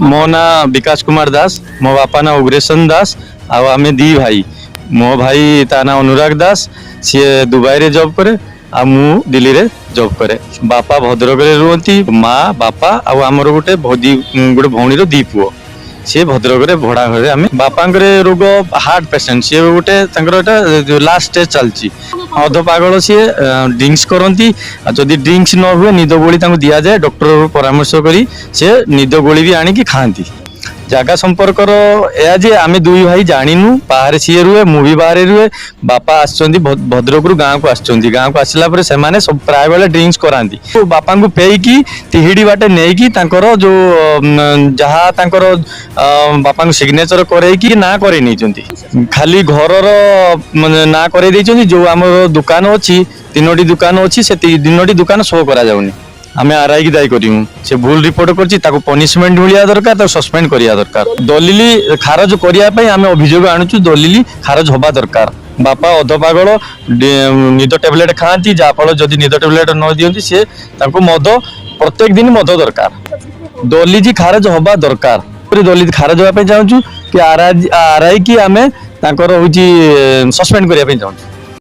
मो ना विकास कुमार दास मो बापा ना उग्रेशन दास आमे दी भाई मो भाई ता ना अनुराग दास सी दुबई रे जॉब करे आ मु दिल्ली रे जॉब करे बापा भद्रक रे रुहती माँ बापा आमर गोटे गोटे भौणी रो दी पुओ सी भद्रक रे भड़ा घरे आम बापा रोग हार्ट पेसेंट सी गोटे लास्ट स्टेज चलती अध पागल सी ड्रिंक्स करती जदि ड्रिंक्स न हुए निद गोली दि जाए डॉक्टर परामर्श करी से निद गोली भी आनिकी खाती जगह संपर्क जे आम दुई भाई जानिनु बाहर सी रुहे मु भी बाहर रुहे बापा आसुँच भद्रक गाँव को गाँव को आसला सब प्राय बेले ड्रिंक्स कराती बापा को पेयकी तिहिड़ी बाटे नहीं जो जहाँ बापा सिग्नेचर करैकी ना करे नहीं खाली घर ना करे जो आम दुकान अच्छी 3टी दुकान अच्छी से 3टी दुकान शो करा जाउनी आम आरआई की दायी करूँ से भूल रिपोर्ट कर पनिशमेंट मिलिया दरकार तो सस्पेंड करिया दरकार दलिली खारज करने आम अभियोग आणुचु दलिली खारज हवा दरकार बापा अध पागल निद टेबलेट खाती जहाँफल जदि निद टेबलेट न दिखती सी मद प्रत्येक दिन मद दरकार दलिजी खारज हवा दरकार दलित खारज होगा चाहूँ कि आरआई की आम हूँ सस्पेंड करने चाहूँ।